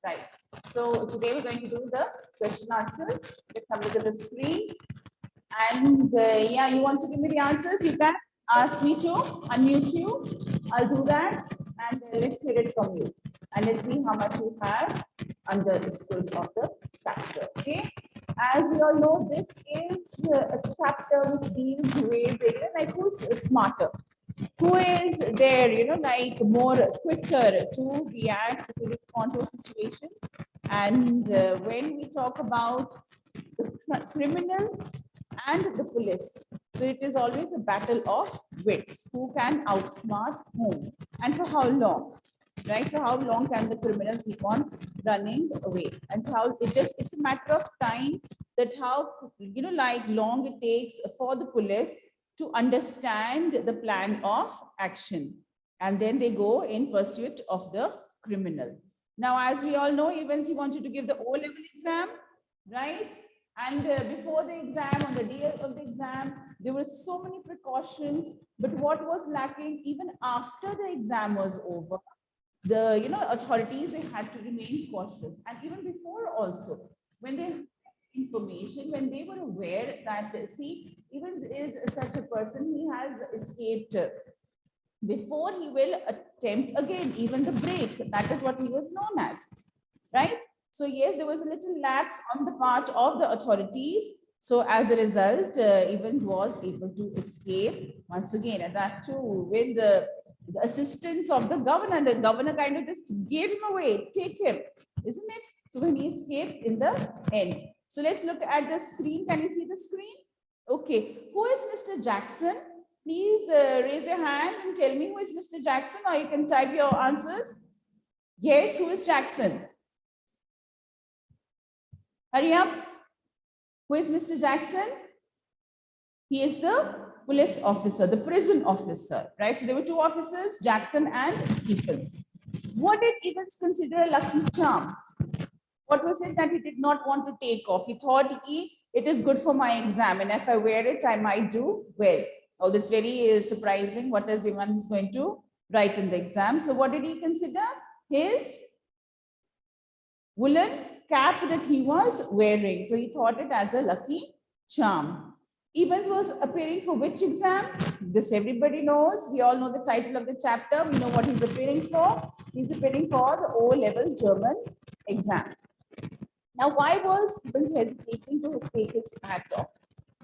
Right. So today we're going to do the question answers. Let's have a look at the screen. And yeah, you want to give me the answers? You can ask me to unmute you. I'll do that. And let's hear it from you. And let's see how much you have under the scope of the chapter. Okay. As we all know, this is a chapter which deals with, like who's smarter, who is there, like more quicker to react, to respond to a situation. And when we talk about the criminal and the police, so it is always a battle of wits, who can outsmart whom and for how long, right? So how long can the criminal keep on running away, and how it's a matter of time, that how like long it takes for the police to understand the plan of action, and then they go in pursuit of the criminal. Now, as we all know, Evans, he wanted to give the O-level exam, right? And before the exam, on the day of the exam, there were so many precautions. But what was lacking, even after the exam was over, the authorities, they had to remain cautious. And even before also, when they had information, when they were aware that, see, Evans is such a person, he has escaped before he will attempt again, even the break. That is what he was known as, right? So yes, there was a little lapse on the part of the authorities. So as a result, Evans was able to escape once again, and that too with the assistance of the governor. The governor kind of just gave him away, take him, isn't it? So when he escapes in the end. So let's look at the screen. Can you see the screen? Okay. Who is Mr. Jackson? Please raise your hand and tell me who is Mr. Jackson, or you can type your answers. Yes, who is Jackson? Hurry up. Who is Mr. Jackson? He is the police officer, the prison officer, right? So there were two officers, Jackson and Stephens. What did Evans consider a lucky charm? What was it that he did not want to take off? He thought, it is good for my exam, and if I wear it, I might do well. Oh, that's very surprising. What is Evans going to write in the exam? So what did he consider? His woolen cap that he was wearing. So he thought it as a lucky charm. Evans was appearing for which exam? This everybody knows. We all know the title of the chapter. We know what he's appearing for. He's appearing for the O-level German exam. Now, why was Evans hesitating to take his hat off?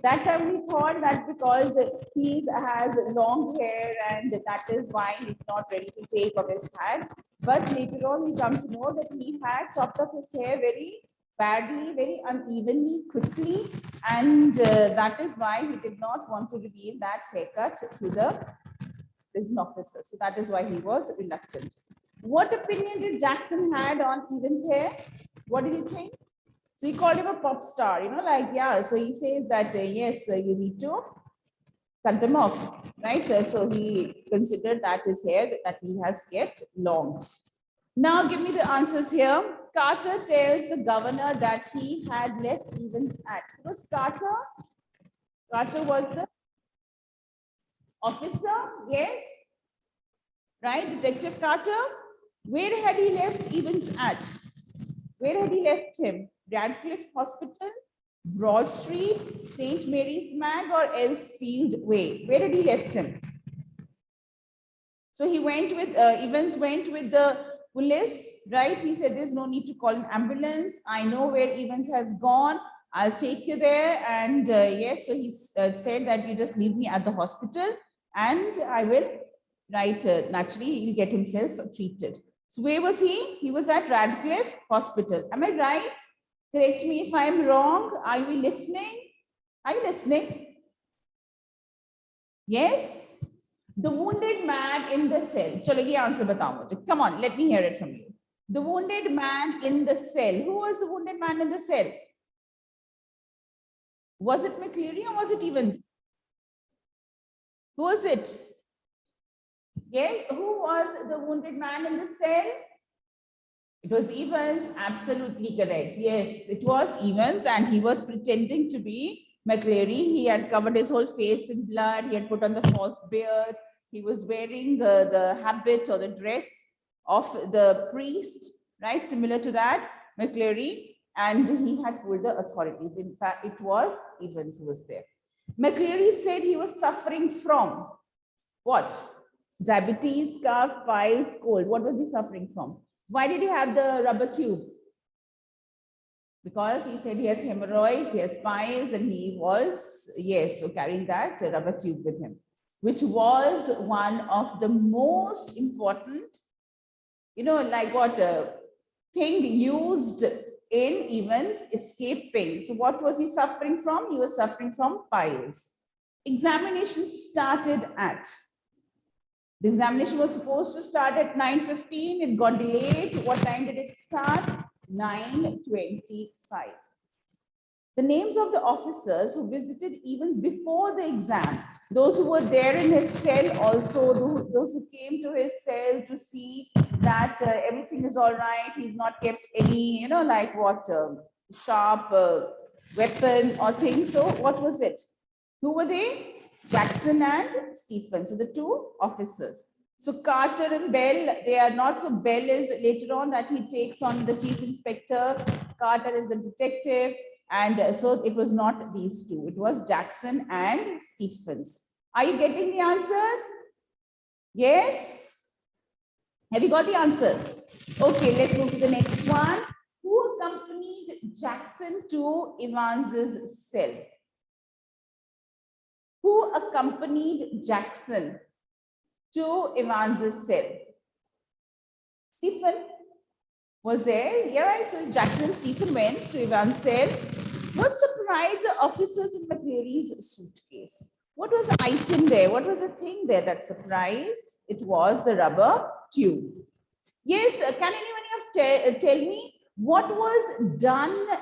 That time we thought that because he has long hair, and that is why he's not ready to take off his hat. But later on, we come to know that he had chopped off his hair very badly, very unevenly, quickly, and that is why he did not want to reveal that haircut to the prison officer. So that is why he was reluctant. What opinion did Jackson had on Evans' hair? What did he think? So he called him a pop star, like, yeah. So he says that, yes, you need to cut them off, right? So he considered that his hair that he has kept long. Now give me the answers here. Carter tells the governor that he had left Evans at. Who was Carter? Carter was the officer, yes. Right, Detective Carter. Where had he left Evans at? Where had he left him? Radcliffe Hospital, Broad Street, St. Mary's Mag, or Elsfield Way? Where had he left him? So he went with, Evans went with the police, right? He said, there's no need to call an ambulance. I know where Evans has gone. I'll take you there. And yes, so he said that you just leave me at the hospital and I will, right, naturally, he'll get himself treated. So where was he? He was at Radcliffe Hospital. Am I right? Correct me if I'm wrong. Are you listening? Are you listening? Yes? The wounded man in the cell. Chalo, ye answer batao mujhe. Come on, let me hear it from you. The wounded man in the cell. Who was the wounded man in the cell? Was it McCleary or was it Evans? Who was it? Yes, who was the wounded man in the cell? It was Evans, absolutely correct. Yes, it was Evans, and he was pretending to be McCleary. He had covered his whole face in blood. He had put on the false beard. He was wearing the habit or the dress of the priest, right? Similar to that, McCleary, and he had fooled the authorities. In fact, it was Evans who was there. McCleary said he was suffering from what? Diabetes, cough, piles, cold. What was he suffering from? Why did he have the rubber tube? Because he said he has hemorrhoids, he has piles, and he was, yes, so carrying that rubber tube with him, which was one of the most important, you know, like what thing used in Evans escaping. So what was he suffering from? He was suffering from piles. Examination started at, the examination was supposed to start at 9:15. It got delayed. What time did it start? 9:25. The names of the officers who visited Evans before the exam, those who were there in his cell also, those who came to his cell to see that everything is all right, he's not kept any, you know, like what, sharp weapon or thing. So what was it? Who were they? Jackson and Stephen. So the two officers. So Carter and Bell, they are not. So Bell is later on that he takes on the chief inspector. Carter is the detective. And so it was not these two. It was Jackson and Stephens. Are you getting the answers? Yes? Have you got the answers? Okay, let's move to the next one. Who accompanied Jackson to Evans's cell? Who accompanied Jackson to Evans's cell? Stephen was there. Yeah, right. So Jackson and Stephen went to Evans's cell. What surprised the officers in McCleary's suitcase? What was the item there? What was the thing there that surprised? It was the rubber tube. Yes, can anyone tell me what was done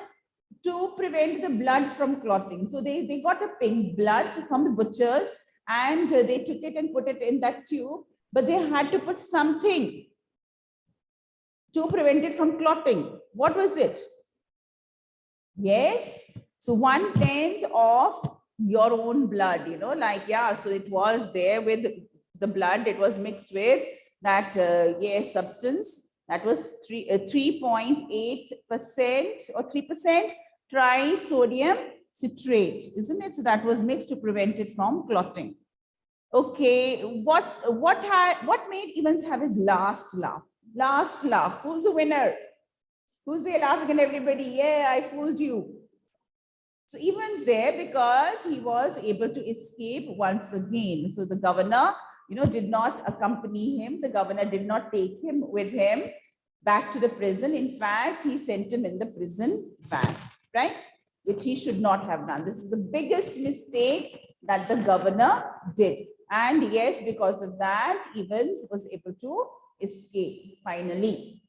to prevent the blood from clotting? So they got the pig's blood from the butchers and they took it and put it in that tube, but they had to put something to prevent it from clotting. What was it? Yes. So 1/10 of your own blood, you know, like, yeah, so it was there with the blood, it was mixed with that, yes, substance that was 3.8% or 3% trisodium citrate, isn't it? So that was mixed to prevent it from clotting. Okay, what made Evans have his last laugh? Last laugh. Who's the winner? Who's there laughing at everybody? Yeah, I fooled you. So Evans there because he was able to escape once again. So the governor, you know, did not accompany him. The governor did not take him with him back to the prison. In fact, he sent him in the prison van, right? Which he should not have done. This is the biggest mistake that the governor did. And yes, because of that, Evans was able to escape finally.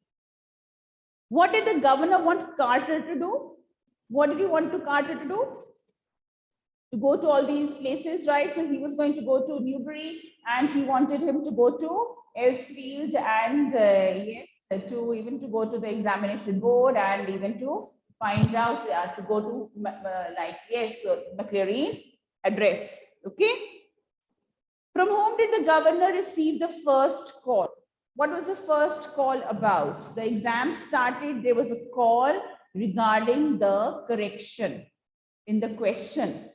What did the governor want Carter to do? What did he want Carter to do? To go to all these places, right? So he was going to go to Newbury and he wanted him to go to Elsfield and yes, to go to the examination board and even to find out, to go to like, yes, McCleary's address. Okay. From whom did the governor receive the first call? What was the first call about? The exam started, there was a call regarding the correction in the question.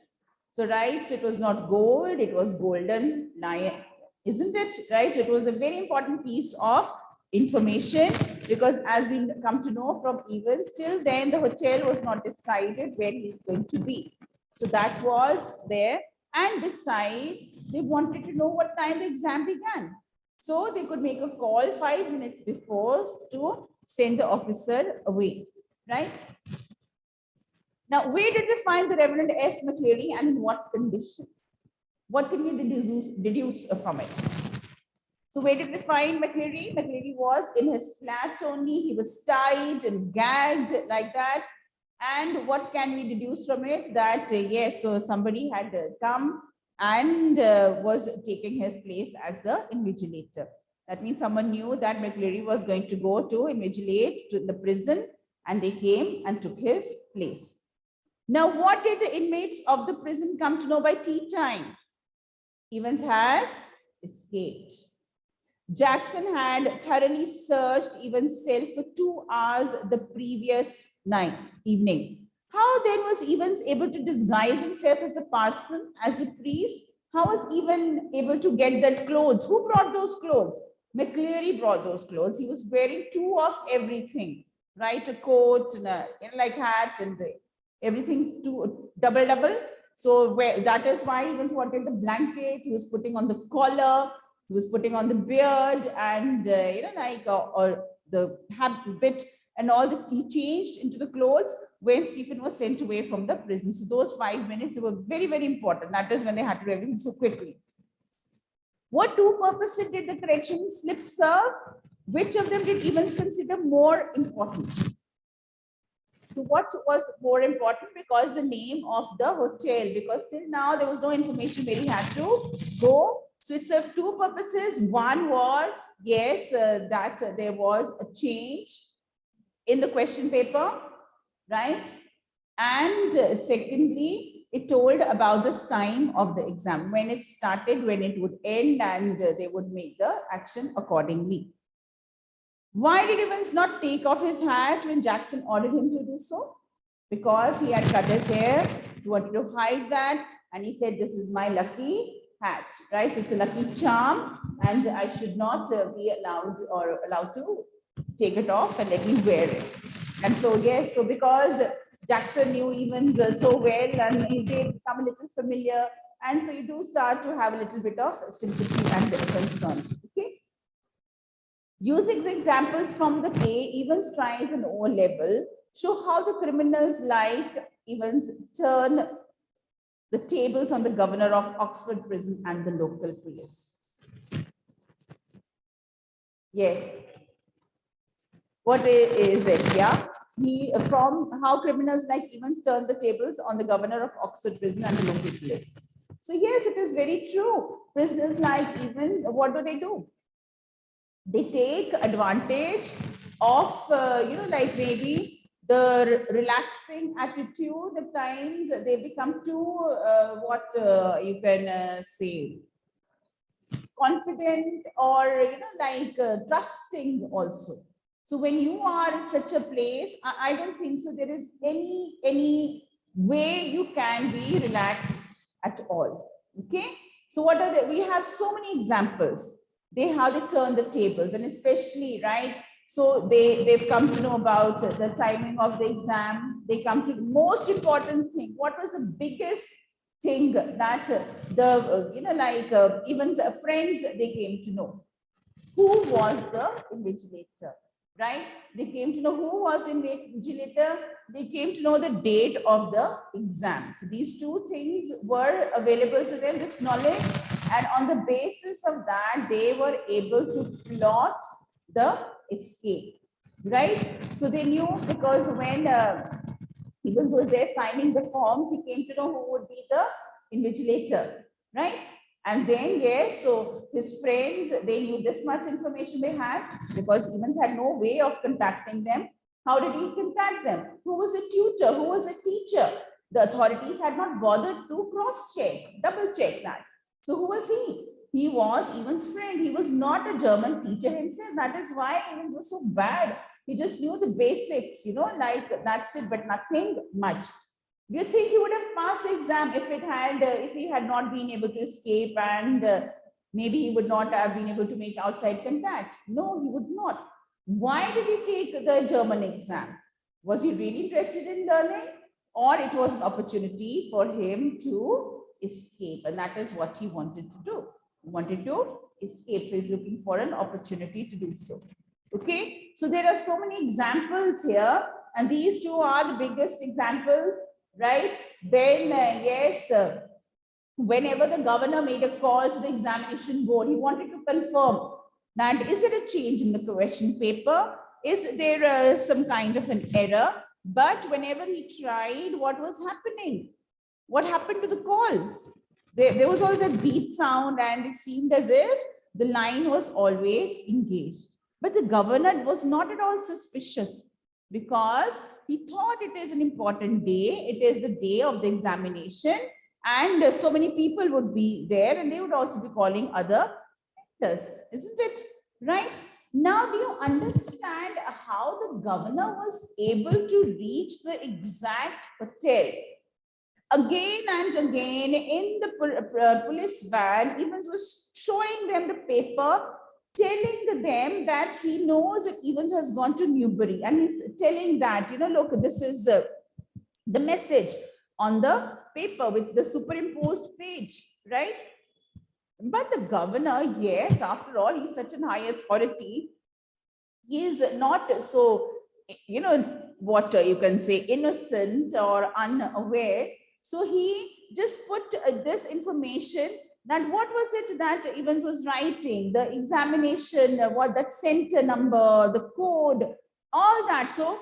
So, right, so it was not gold, it was golden lion, isn't it? Right, so it was a very important piece of information because as we come to know from Evans, till then the hotel was not decided where he's going to be. So that was there. And besides, they wanted to know what time the exam began. So they could make a call 5 minutes before to send the officer away, right? Now, where did they find the Reverend S. McCleary and in what condition? What can you deduce from it? So where did they find McCleary? McCleary was in his flat only. He was tied and gagged like that. And what can we deduce from it? That yes, so somebody had come and was taking his place as the invigilator. That means someone knew that McCleary was going to go to invigilate to the prison and they came and took his place. Now, what did the inmates of the prison come to know by tea time? Evans has escaped. Jackson had thoroughly searched Evans' for 2 hours the previous evening. How then was Evans able to disguise himself as a parson, as a priest? How was Evans able to get that clothes? Who brought those clothes? McCleary brought those clothes. He was wearing two of everything, right? A coat and a like hat and everything, two double. So that is why Evans wanted the blanket. He was putting on the collar. He was putting on the beard and or the habit and all the he changed into the clothes when Stephen was sent away from the prison. So those 5 minutes were very, very important. That is when they had to do everything so quickly. What two purposes did the correction slip serve? Which of them did Evans consider more important? So what was more important? Because the name of the hotel, because till now there was no information where he had to go. So it served two purposes. One was, yes, that there was a change in the question paper, right? And secondly, it told about this time of the exam, when it started, when it would end, and they would make the action accordingly. Why did Evans not take off his hat when Jackson ordered him to do so? Because he had cut his hair, he wanted to hide that, and he said, this is my lucky hat, right? So it's a lucky charm, and I should not be allowed to take it off and let me wear it. And so, yes, so because Jackson knew Evans so well, and they become a little familiar, and so you do start to have a little bit of sympathy and concern. Okay. Using examples from the day, Evans tries an O level, show how the criminals like Evans turn the tables on the governor of Oxford prison and the local police. Yes. What is it? Yeah. From how criminals like Evans turn the tables on the governor of Oxford prison and the local police. So yes, it is very true. Prisoners like Evans, what do? They take advantage of, like maybe the relaxing attitude. At times they become too, you can say, confident or, trusting also. So when you are in such a place, I don't think so there is any way you can be relaxed at all. Okay. So what are we have so many examples. How they turn the tables, and especially, right? So they've come to know about the timing of the exam. They come to the most important thing. What was the biggest thing that Evans' friends, they came to know? Who was the invigilator, right? They came to know who was invigilator. They came to know the date of the exam. So these two things were available to them, this knowledge. And on the basis of that, they were able to plot the escape, right? So they knew, because when Evans was there signing the forms, he came to know who would be the invigilator, right? And then, yes, so his friends, they knew this much information they had, because Evans had no way of contacting them. How did he contact them? Who was a tutor? Who was a teacher? The authorities had not bothered to cross-check, double-check that. So who was he? He was Evans' friend. He was not a German teacher himself. That is why Evans was so bad. He just knew the basics, like that's it, but nothing much. Do you think he would have passed the exam if he had not been able to escape, and maybe he would not have been able to make outside contact? No, he would not. Why did he take the German exam? Was he really interested in learning, or it was an opportunity for him to escape? And that is what he wanted to do. He wanted to escape. So he's looking for an opportunity to do so. Okay. So there are so many examples here, and these two are the biggest examples, right? Then, yes, whenever the governor made a call to the examination board, he wanted to confirm that is there a change in the question paper? Is there some kind of an error? But whenever he tried, what was happening? What happened to the call? There was always a beep sound, and it seemed as if the line was always engaged. But the governor was not at all suspicious, because he thought it is an important day. It is the day of the examination, and so many people would be there, and they would also be calling other factors, isn't it? right? Now, do you understand how the governor was able to reach the exact hotel? Again and again in the police van, Evans was showing them the paper, telling them that he knows that Evans has gone to Newbury, and he's telling that, you know, look, this is the message on the paper with the superimposed page, right? But the governor, yes, after all, he's such a high authority. He is not so, you know, what you can say, innocent or unaware. So he just put this information, that what was it that Evans was writing, the examination, what that center number, the code, all that. So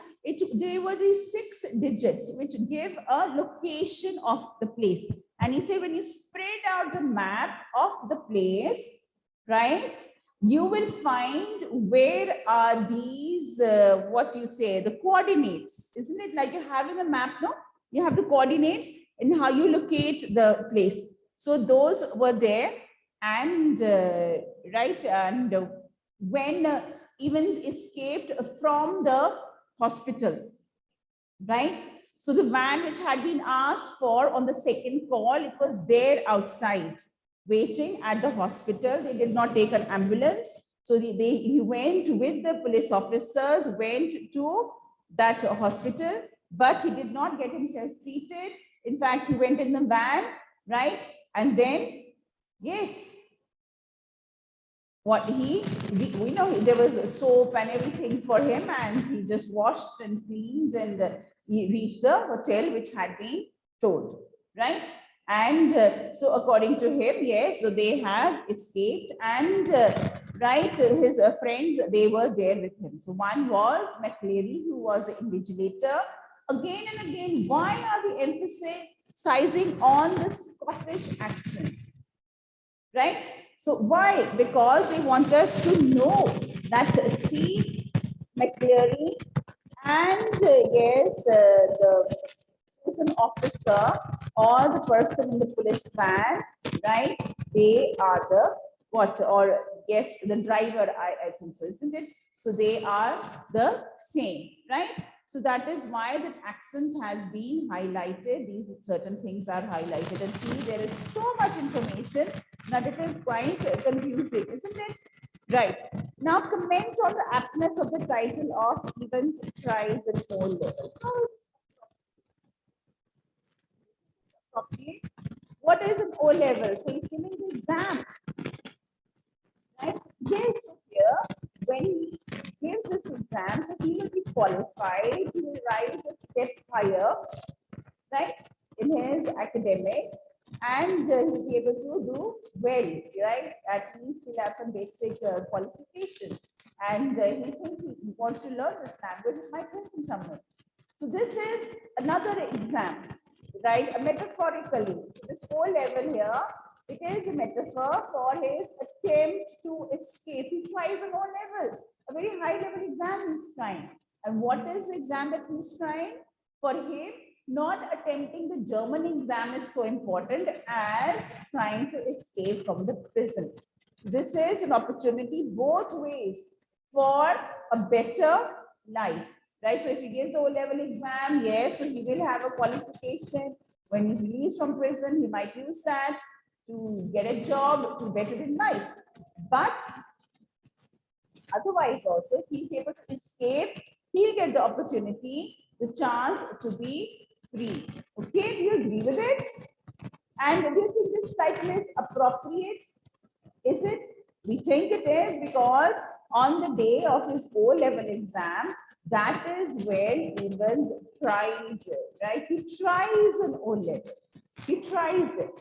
they were these 6 digits which give a location of the place. And he said, when you spread out the map of the place, right, you will find where are these, what you say, the coordinates. Isn't it like you're having a map, no? You have the coordinates and how you locate the place. So those were there, and right, and when Evans escaped from the hospital, right? So the van which had been asked for on the second call, it was there outside, waiting at the hospital. They did not take an ambulance. So he went with the police officers, went to that hospital, but he did not get himself treated. In fact, he went in the van, right? And then, yes, what we know, there was soap and everything for him, and he just washed and cleaned, and he reached the hotel which had been told, right? And so according to him, yes, so they have escaped, and right, his friends, they were there with him. So one was McCleary, who was the invigilator. Again and again, why are we emphasizing on the Scottish accent, right? So why? Because they want us to know that Xii, McCleary, and yes, the prison officer or the person in the police van, right? They are the what? Or yes, the driver, I think so, isn't it? So they are the same, right? So that is why the accent has been highlighted. These certain things are highlighted. And see, there is so much information that it is quite confusing, isn't it? Right. Now comment on the aptness of the title of Evans Tries and O Level. What is an O level? So he's giving the exam. Right? Yes, so here, when he gives this exam, so he will be qualified, he will rise a step higher, right, in his academics, and he'll be able to do well, right? At least he'll have some basic qualification. And he thinks he wants to learn this language, it might help him somewhere. So this is another exam, right? Metaphorically, so this O level here, it is a metaphor for his attempt to escape. He tries an O level, a very high level exam he's trying. And what is the exam that he's trying? For him, not attempting the German exam is so important as trying to escape from the prison. This is an opportunity both ways for a better life, right? So if he gives the O-level exam, yes, so he will have a qualification. When he's released from prison, he might use that to get a job, to better in life. But otherwise also, if he's able to escape, he'll get the opportunity, the chance to be free. Okay, do you agree with it? And do you think this title is appropriate? Is it? We think it is because on the day of his O-level exam, that is when Evans tried, right? He tries an O-level. He tries it.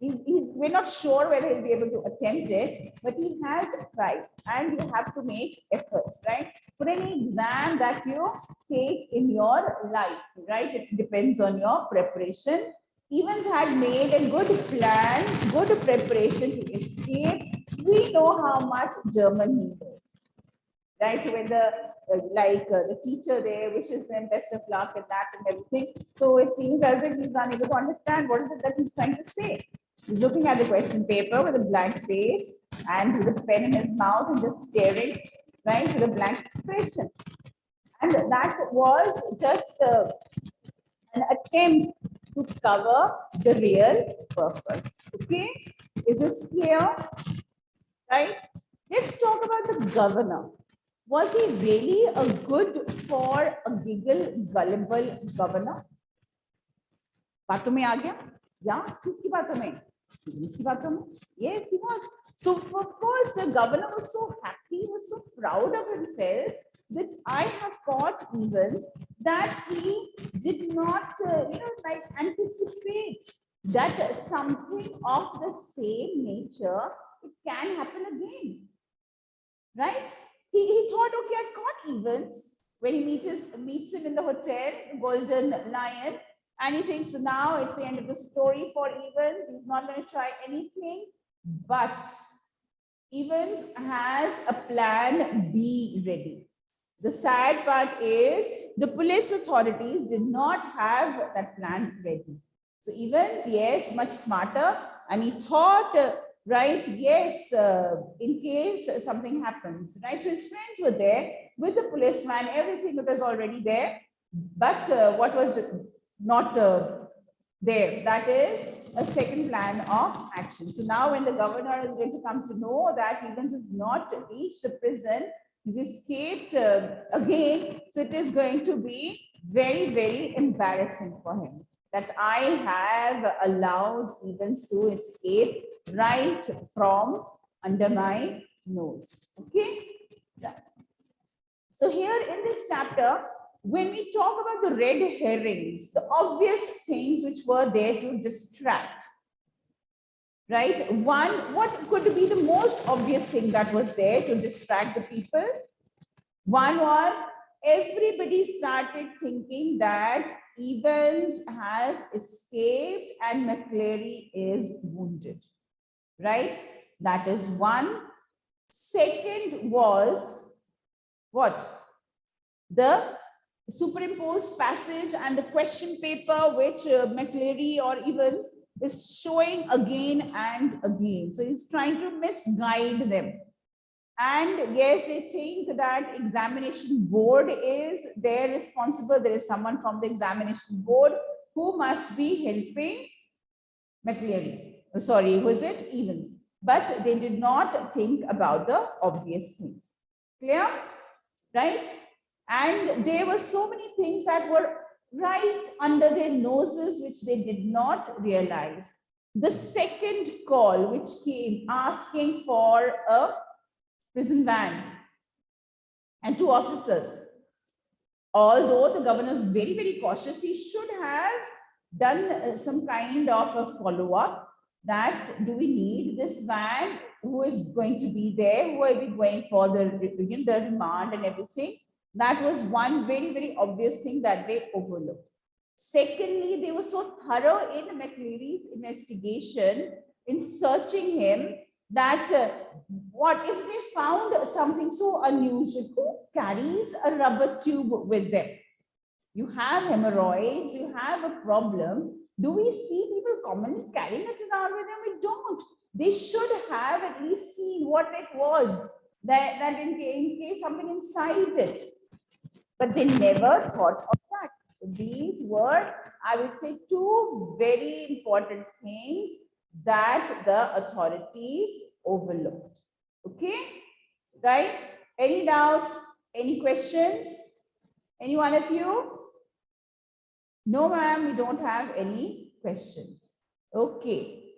We're not sure whether he'll be able to attempt it, but he has tried, and you have to make efforts, right? For any exam that you take in your life, right? It depends on your preparation. Evans had made a good plan, good preparation to escape. We know how much German he knows, right? So when the teacher there wishes him best of luck and that and everything, so it seems as if he's unable to understand what is it that he's trying to say. He's looking at the question paper with a blank face, and with a pen in his mouth and just staring, right, with a blank expression. And that was just an attempt to cover the real purpose. Okay, is this clear? Right? Let's talk about the governor. Was he really a good for a giggle, gullible governor? बातों में आ गया? Yeah, किसकी बातों में? किसकी बातों में? Yes, he was. So of course the governor was so happy, he was so proud of himself that I have caught events that he did not, like anticipate that something of the same nature it can happen again, right? He thought, okay, I've caught events. When he meets him in the hotel, the Golden Lion, and he thinks now it's the end of the story for Evans. He's not going to try anything, but Evans has a plan B ready. The sad part is the police authorities did not have that plan ready. So Evans, yes, much smarter, and he thought, right, yes, in case something happens, right? So his friends were there with the policeman, everything was already there, but what was not there, that is a second plan of action. So now when the governor is going to come to know that Evans has not reached the prison, he's escaped again, so it is going to be very, very embarrassing for him that I have allowed Evans to escape right from under my nose. Okay. So here in this chapter, when we talk about the red herrings, the obvious things which were there to distract, right? One, what could be the most obvious thing that was there to distract the people? One was everybody started thinking that Evans has escaped and McCleary is wounded, right? That is one. Second was what? The superimposed passage and the question paper which McCleary or Evans is showing again and again. So he's trying to misguide them. And yes, they think that examination board is their responsible. There is someone from the examination board who must be helping McCleary. Sorry, who is it? Evans. But they did not think about the obvious things. Clear? Right? And there were so many things that were right under their noses, which they did not realize. The second call, which came asking for a prison van and 2 officers. Although the governor was very, very cautious, he should have done some kind of a follow-up that do we need this van? Who is going to be there? Who are we going for the remand and everything? That was one very, very obvious thing that they overlooked. Secondly, they were so thorough in McCleary's investigation in searching him that what if they found something so unusual? Who carries a rubber tube with them? You have hemorrhoids, you have a problem. Do we see people commonly carrying it around with them? We don't. They should have at least seen what it was, that in case something inside it. But they never thought of that. So these were, I would say, 2 very important things that the authorities overlooked. Okay, right? Any doubts? Any questions? Any one of you? No, ma'am, we don't have any questions. Okay.